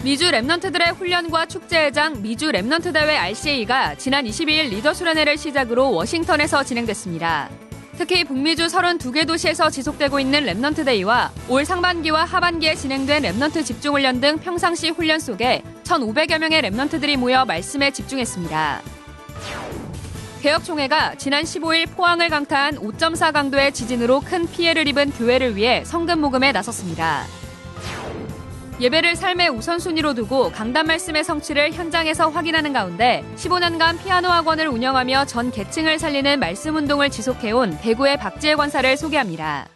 미주 랩넌트들의 훈련과 축제회장 미주 랩넌트 대회 RCA가 지난 22일 리더 수련회를 시작으로 워싱턴에서 진행됐습니다. 특히 북미주 32개 도시에서 지속되고 있는 랩넌트 데이와 올 상반기와 하반기에 진행된 랩넌트 집중훈련 등 평상시 훈련 속에 1,500여 명의 랩넌트들이 모여 말씀에 집중했습니다. 개혁총회가 지난 15일 포항을 강타한 5.4 강도의 지진으로 큰 피해를 입은 교회를 위해 성금 모금에 나섰습니다. 예배를 삶의 우선순위로 두고 강단 말씀의 성취를 현장에서 확인하는 가운데 15년간 피아노 학원을 운영하며 전 계층을 살리는 말씀 운동을 지속해온 대구의 박지혜 권사를 소개합니다.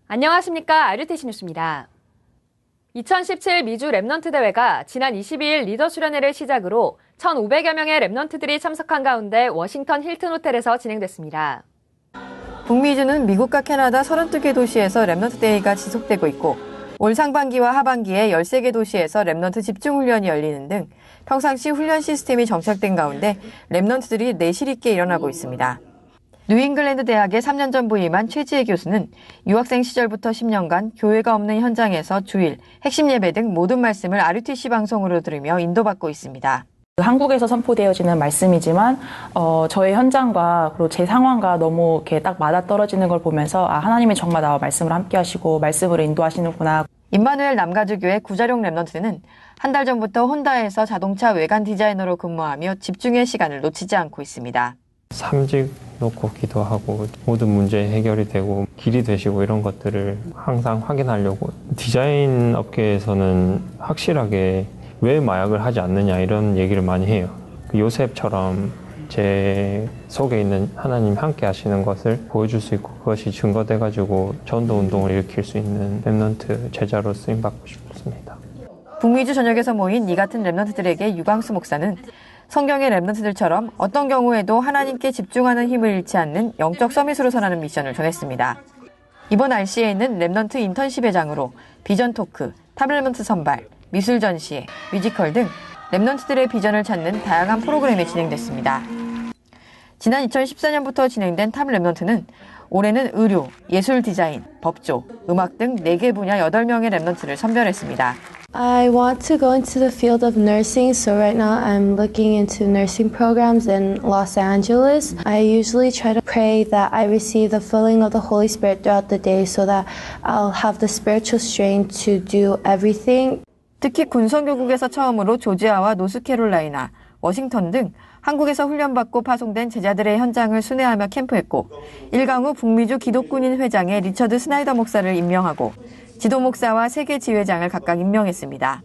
안녕하십니까. RUTC 뉴스입니다. 2017 미주 랩넌트 대회가 지난 22일 리더 수련회를 시작으로 1,500여 명의 랩넌트들이 참석한 가운데 워싱턴 힐튼 호텔에서 진행됐습니다. 북미주는 미국과 캐나다 32개 도시에서 랩넌트 데이가 지속되고 있고 올 상반기와 하반기에 13개 도시에서 랩넌트 집중훈련이 열리는 등 평상시 훈련 시스템이 정착된 가운데 랩넌트들이 내실 있게 일어나고 있습니다. 뉴잉글랜드 대학의 3년 전 부임한 최지혜 교수는 유학생 시절부터 10년간 교회가 없는 현장에서 주일, 핵심 예배 등 모든 말씀을 RUTC 방송으로 들으며 인도받고 있습니다. 한국에서 선포되어지는 말씀이지만 저의 현장과 그리고 제 상황과 너무 이렇게 딱 맞아떨어지는 걸 보면서 하나님이 정말 나와 말씀을 함께 하시고 말씀으로 인도하시는구나. 임마누엘 남가주교회 구자룡 랩넌트는 한 달 전부터 혼다에서 자동차 외관 디자이너로 근무하며 집중의 시간을 놓치지 않고 있습니다. 삼직 놓고 기도하고 모든 문제 해결이 되고 길이 되시고 이런 것들을 항상 확인하려고 디자인 업계에서는 확실하게 왜 마약을 하지 않느냐 이런 얘기를 많이 해요. 요셉처럼 제 속에 있는 하나님 함께 하시는 것을 보여줄 수 있고 그것이 증거돼가지고 전도 운동을 일으킬 수 있는 랩넌트 제자로 쓰임받고 싶습니다. 북미주 전역에서 모인 이 같은 랩넌트들에게 유광수 목사는 성경의 랩넌트들처럼 어떤 경우에도 하나님께 집중하는 힘을 잃지 않는 영적 서밋으로 선하는 미션을 전했습니다. 이번 RCA는 랩넌트 인턴십 회장으로 비전 토크, 탑랩넌트 선발, 미술 전시회, 뮤지컬 등 랩넌트들의 비전을 찾는 다양한 프로그램이 진행됐습니다. 지난 2014년부터 진행된 탑 랩넌트는 올해는 의료, 예술 디자인, 법조, 음악 등 4개 분야 8명의 랩넌트를 선별했습니다. I want to go into the field of nursing, so right now I'm looking into nursing programs in Los Angeles. I usually try to pray that I receive the filling of the Holy Spirit throughout the day so that I'll have the spiritual strength to do everything. 특히 군성교국에서 처음으로 조지아와 노스캐롤라이나, 워싱턴 등 한국에서 훈련받고 파송된 제자들의 현장을 순회하며 캠프했고 일강 후 북미주 기독군인 회장의 리처드 스나이더 목사를 임명하고 지도 목사와 세계 지회장을 각각 임명했습니다.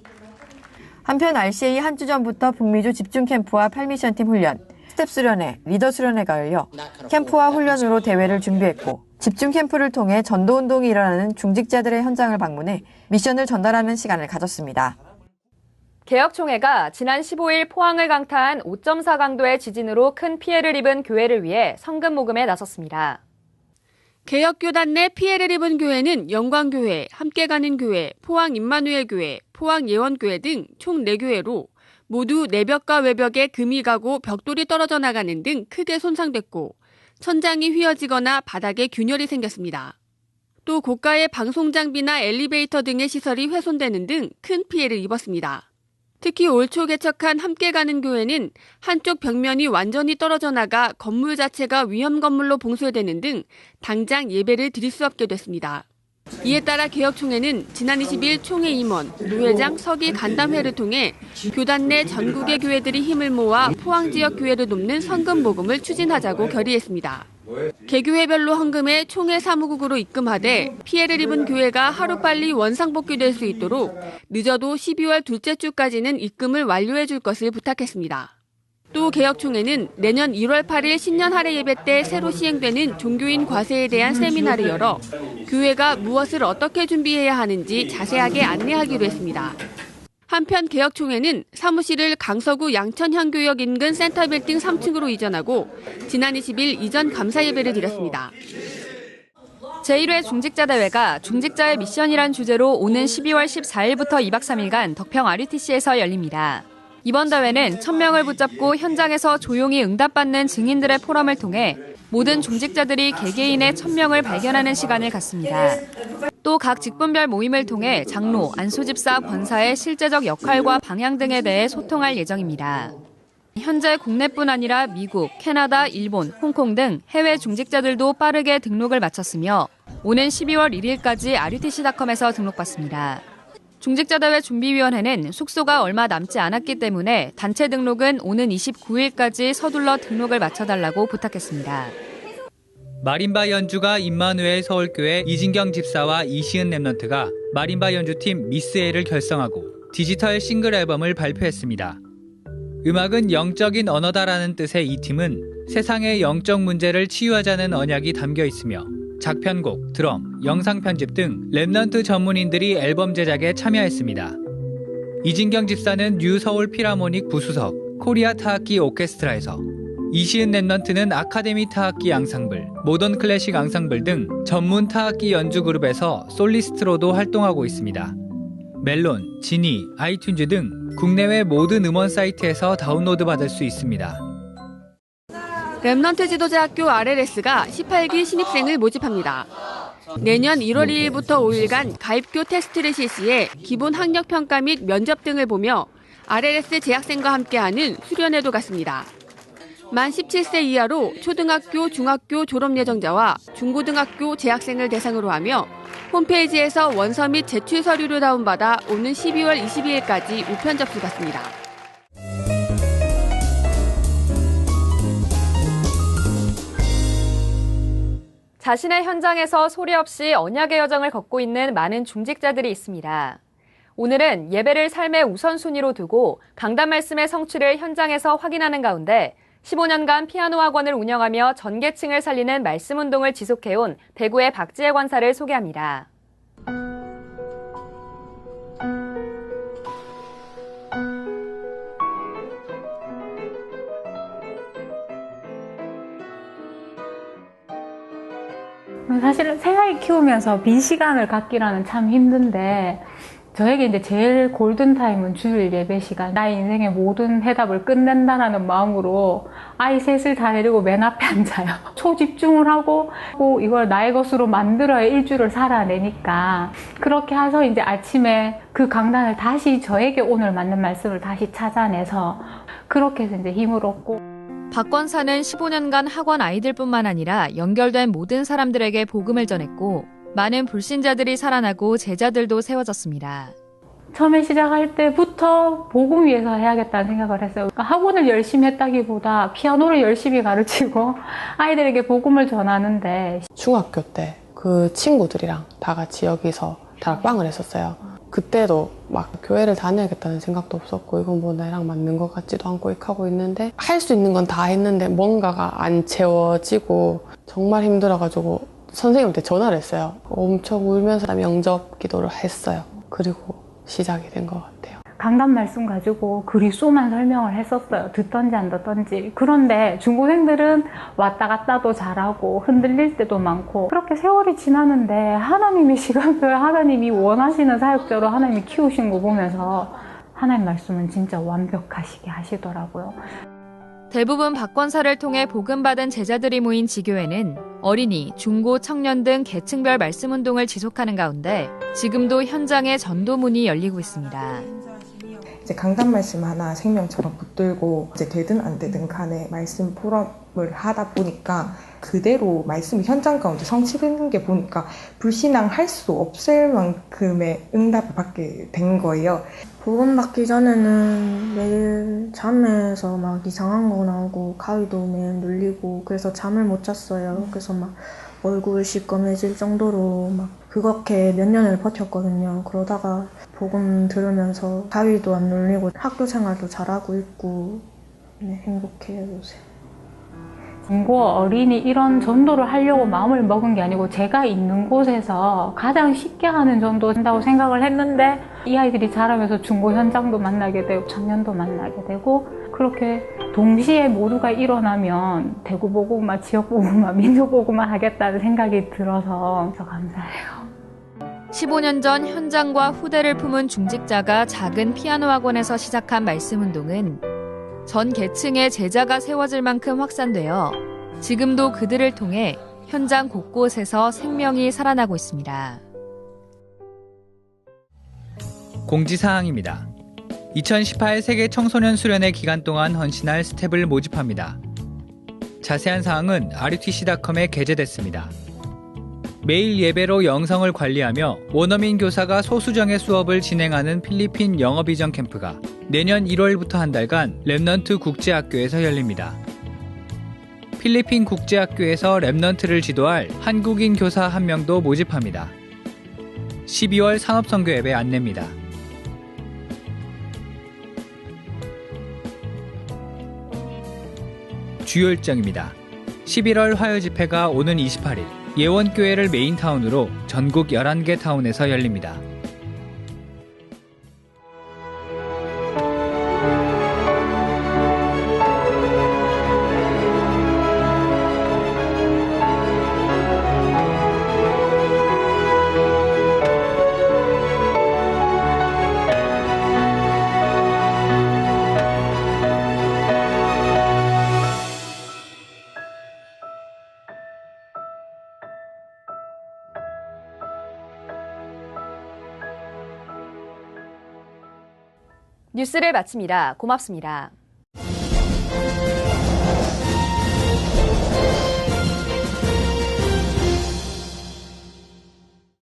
한편 RCA 한 주 전부터 북미주 집중 캠프와 8미션팀 훈련, 스텝 수련회, 리더 수련회가 열려 캠프와 훈련으로 대회를 준비했고 집중 캠프를 통해 전도운동이 일어나는 중직자들의 현장을 방문해 미션을 전달하는 시간을 가졌습니다. 개혁총회가 지난 15일 포항을 강타한 5.4 강도의 지진으로 큰 피해를 입은 교회를 위해 성금 모금에 나섰습니다. 개혁교단 내 피해를 입은 교회는 영광교회, 함께가는 교회, 포항 임마누엘 교회, 포항 예원교회 등 총 4교회로 모두 내벽과 외벽에 금이 가고 벽돌이 떨어져 나가는 등 크게 손상됐고 천장이 휘어지거나 바닥에 균열이 생겼습니다. 또 고가의 방송장비나 엘리베이터 등의 시설이 훼손되는 등 큰 피해를 입었습니다. 특히 올 초 개척한 함께가는 교회는 한쪽 벽면이 완전히 떨어져 나가 건물 자체가 위험 건물로 봉쇄되는 등 당장 예배를 드릴 수 없게 됐습니다. 이에 따라 개혁총회는 지난 20일 총회 임원, 노회장 서기 간담회를 통해 교단 내 전국의 교회들이 힘을 모아 포항 지역 교회를 돕는 성금 모금을 추진하자고 결의했습니다. 개교회별로 헌금에 총회 사무국으로 입금하되 피해를 입은 교회가 하루빨리 원상복귀될 수 있도록 늦어도 12월 둘째 주까지는 입금을 완료해 줄 것을 부탁했습니다. 또 개혁총회는 내년 1월 8일 신년 할애 예배 때 새로 시행되는 종교인 과세에 대한 세미나를 열어 교회가 무엇을 어떻게 준비해야 하는지 자세하게 안내하기로 했습니다. 한편 개혁총회는 사무실을 강서구 양천향교역 인근 센터빌딩 3층으로 이전하고 지난 20일 이전 감사 예배를 드렸습니다. 제1회 중직자대회가 중직자의 미션이란 주제로 오는 12월 14일부터 2박 3일간 덕평 RUTC에서 열립니다. 이번 대회는 1,000명을 붙잡고 현장에서 조용히 응답받는 증인들의 포럼을 통해 모든 중직자들이 개개인의 1,000명을 발견하는 시간을 갖습니다. 또 각 직분별 모임을 통해 장로, 안수집사, 권사의 실제적 역할과 방향 등에 대해 소통할 예정입니다. 현재 국내뿐 아니라 미국, 캐나다, 일본, 홍콩 등 해외 중직자들도 빠르게 등록을 마쳤으며 오는 12월 1일까지 RUTC.com에서 등록받습니다. 중직자대회 준비위원회는 숙소가 얼마 남지 않았기 때문에 단체 등록은 오는 29일까지 서둘러 등록을 마쳐달라고 부탁했습니다. 마림바 연주가 임마누엘 서울교회 이진경 집사와 이시은 랩런트가 마림바 연주팀 미스에를 결성하고 디지털 싱글 앨범을 발표했습니다. 음악은 영적인 언어다라는 뜻의 이 팀은 세상의 영적 문제를 치유하자는 언약이 담겨 있으며 작편곡, 드럼, 영상 편집 등 랩런트 전문인들이 앨범 제작에 참여했습니다. 이진경 집사는 뉴 서울 필하모닉 부수석, 코리아 타악기 오케스트라에서, 이시은 랩런트는 아카데미 타악기 앙상블, 모던 클래식 앙상블 등 전문 타악기 연주 그룹에서 솔리스트로도 활동하고 있습니다. 멜론, 지니, 아이튠즈 등 국내외 모든 음원 사이트에서 다운로드 받을 수 있습니다. 랩런트 지도자학교 RLS가 18기 신입생을 모집합니다. 내년 1월 2일부터 5일간 가입교 테스트를 실시해 기본 학력 평가 및 면접 등을 보며 RLS 재학생과 함께하는 수련회도 갖습니다. 만 17세 이하로 초등학교, 중학교 졸업 예정자와 중고등학교 재학생을 대상으로 하며 홈페이지에서 원서 및 제출 서류를 다운받아 오는 12월 22일까지 우편 접수받습니다. 자신의 현장에서 소리 없이 언약의 여정을 걷고 있는 많은 중직자들이 있습니다. 오늘은 예배를 삶의 우선순위로 두고 강단 말씀의 성취를 현장에서 확인하는 가운데 15년간 피아노 학원을 운영하며 전계층을 살리는 말씀 운동을 지속해온 대구의 박지혜 권사를 소개합니다. 사실은 세 아이 키우면서 빈 시간을 갖기라는 참 힘든데 저에게 이제 제일 골든타임은 주일 예배 시간. 나의 인생의 모든 해답을 끝낸다라는 마음으로 아이 셋을 다 데리고 맨 앞에 앉아요. 초집중을 하고 이걸 나의 것으로 만들어야 일주를 살아내니까 그렇게 해서 이제 아침에 그 강단을 다시 저에게 오늘 맞는 말씀을 다시 찾아내서 그렇게 해서 이제 힘을 얻고. 박 권사는 15년간 학원 아이들뿐만 아니라 연결된 모든 사람들에게 복음을 전했고 많은 불신자들이 살아나고 제자들도 세워졌습니다. 처음에 시작할 때부터 복음 위해서 해야겠다는 생각을 했어요. 학원을 열심히 했다기보다 피아노를 열심히 가르치고 아이들에게 복음을 전하는데 중학교 때 그 친구들이랑 다 같이 여기서 다락방을 했었어요. 그때도 막 교회를 다녀야겠다는 생각도 없었고 이건 뭐 나랑 맞는 것 같지도 않고 이렇게 하고 있는데 할 수 있는 건 다 했는데 뭔가가 안 채워지고 정말 힘들어가지고 선생님한테 전화를 했어요. 엄청 울면서 영접 기도를 했어요. 그리고 시작이 된 것 같아요. 강단 말씀 가지고 그리스도만 설명을 했었어요. 듣던지 안 듣던지. 그런데 중고생들은 왔다 갔다도 잘하고 흔들릴 때도 많고 그렇게 세월이 지나는데 하나님의 시간을 하나님이 원하시는 사역자로 하나님이 키우신 거 보면서 하나님 말씀은 진짜 완벽하시게 하시더라고요. 대부분 박 권사를 통해 복음받은 제자들이 모인 지교회는 어린이, 중고, 청년 등 계층별 말씀 운동을 지속하는 가운데 지금도 현장에 전도문이 열리고 있습니다. 이제 강단 말씀 하나 생명처럼 붙들고 이제 되든 안 되든 간에 말씀 포럼을 하다 보니까 그대로 말씀이 현장 가운데 성취되는 게 보니까 불신앙할 수 없을 만큼의 응답을 받게 된 거예요. 복음 받기 전에는 매일 잠에서 막 이상한 거 나오고 가위도 매일 눌리고 그래서 잠을 못 잤어요. 그래서 막 얼굴 시꺼매질 정도로 막 그렇게 몇 년을 버텼거든요. 그러다가 복음 들으면서 가위도 안 눌리고 학교 생활도 잘하고 있고 행복해요 요새. 중고 어린이 이런 전도를 하려고 마음을 먹은 게 아니고 제가 있는 곳에서 가장 쉽게 하는 전도 한다고 생각을 했는데 이 아이들이 자라면서 중고 현장도 만나게 되고 청년도 만나게 되고 그렇게 동시에 모두가 일어나면 대구 복음화, 지역 복음화, 민족 복음화 하겠다는 생각이 들어서 감사해요. 15년 전 현장과 후대를 품은 중직자가 작은 피아노 학원에서 시작한 말씀 운동은 전 계층의 제자가 세워질 만큼 확산되어 지금도 그들을 통해 현장 곳곳에서 생명이 살아나고 있습니다. 공지사항입니다. 2018 세계 청소년 수련회 기간 동안 헌신할 스텝을 모집합니다. 자세한 사항은 rutc.com에 게재됐습니다. 매일 예배로 영성을 관리하며 원어민 교사가 소수정예 수업을 진행하는 필리핀 영어 비전 캠프가 내년 1월부터 한 달간 랩넌트 국제학교에서 열립니다. 필리핀 국제학교에서 랩넌트를 지도할 한국인 교사 1명도 모집합니다. 12월 산업선교 예배 안내입니다. 주요 일정입니다. 11월 화요 집회가 오는 28일 예원교회를 메인타운으로 전국 11개 타운에서 열립니다. 뉴스를 마칩니다. 고맙습니다.